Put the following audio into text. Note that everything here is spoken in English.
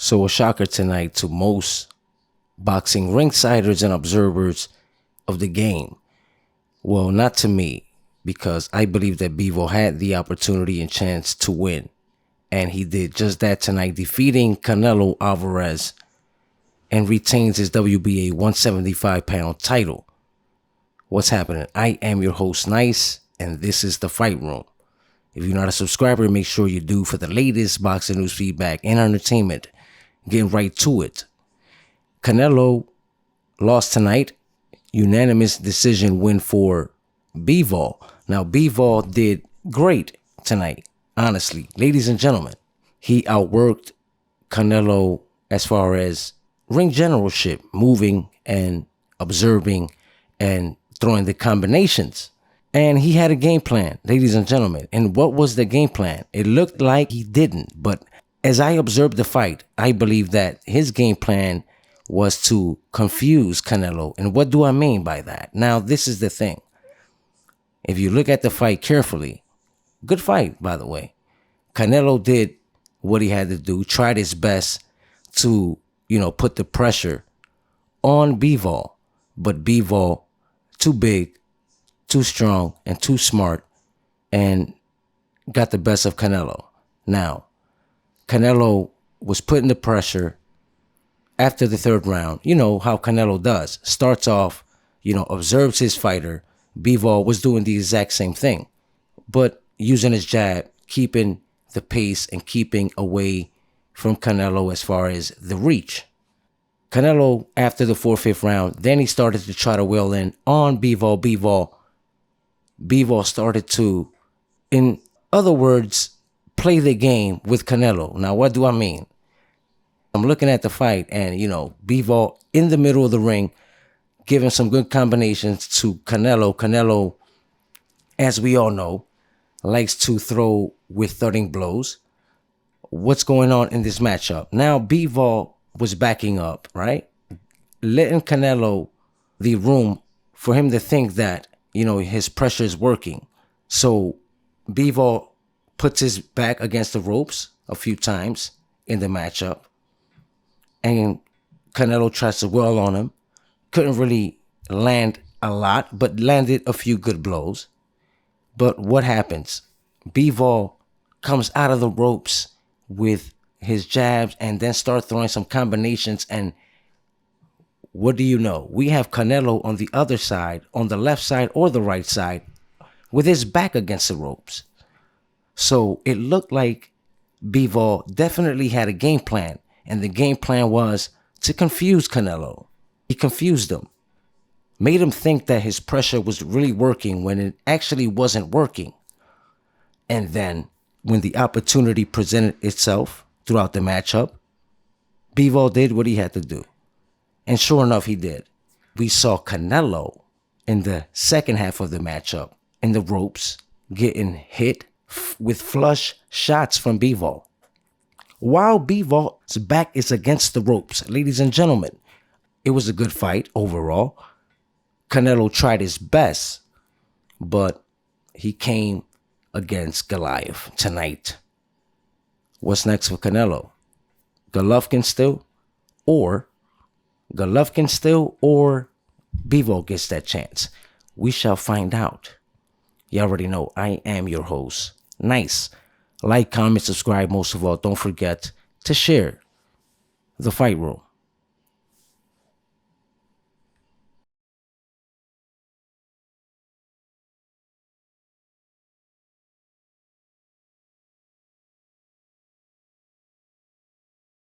So a shocker tonight to most boxing ringsiders and observers of the game. Well, not to me, because I believe that Bivol had the opportunity and chance to win. And he did just that tonight, defeating Canelo Alvarez and retains his WBA 175-pound title. What's happening? I am your host, Nice, and this is The Fight Room. If you're not a subscriber, make sure you do for the latest boxing news, feedback, and entertainment. Getting right to it. Canelo lost tonight. Unanimous decision win for Bivol. Now, Bivol did great tonight, honestly. Ladies and gentlemen, he outworked Canelo as far as ring generalship, moving and observing and throwing the combinations. And he had a game plan, ladies and gentlemen. And what was the game plan? It looked like he didn't, but as I observed the fight, I believe that his game plan was to confuse Canelo. And what do I mean by that? Now, this is the thing. If you look at the fight carefully, good fight, by the way. Canelo did what he had to do, tried his best to, put the pressure on Bivol. But Bivol, too big, too strong, and too smart, and got the best of Canelo. Now, Canelo was putting the pressure after the third round. You know how Canelo does. Starts off, observes his fighter. Bivol was doing the exact same thing, but using his jab, keeping the pace and keeping away from Canelo as far as the reach. Canelo, after the 4th, 5th round, then he started to try to wheel in on Bivol. Bivol started to, in other words, play the game with Canelo. Now, what do I mean? I'm looking at the fight and, Bivol in the middle of the ring, giving some good combinations to Canelo. Canelo, as we all know, likes to throw with thudding blows. What's going on in this matchup? Now, Bivol was backing up, right? Letting Canelo the room for him to think that, his pressure is working. So Bivol puts his back against the ropes a few times in the matchup. And Canelo tries to whirl on him. Couldn't really land a lot, but landed a few good blows. But what happens? Bivol comes out of the ropes with his jabs and then start throwing some combinations. And what do you know? We have Canelo on the other side, on the left side or the right side, with his back against the ropes. So it looked like Bivol definitely had a game plan. And the game plan was to confuse Canelo. He confused him. Made him think that his pressure was really working when it actually wasn't working. And then when the opportunity presented itself throughout the matchup, Bivol did what he had to do. And sure enough, he did. We saw Canelo in the second half of the matchup in the ropes getting hit with flush shots from Bivol. While Bivol's back is against the ropes, ladies and gentlemen, it was a good fight overall. Canelo tried his best, but he came against Goliath tonight. What's next for Canelo? Golovkin still? Or Bivol gets that chance? We shall find out. You already know I am your host, Nice. Like, comment, subscribe. Most of all, don't forget to share The Fight Room.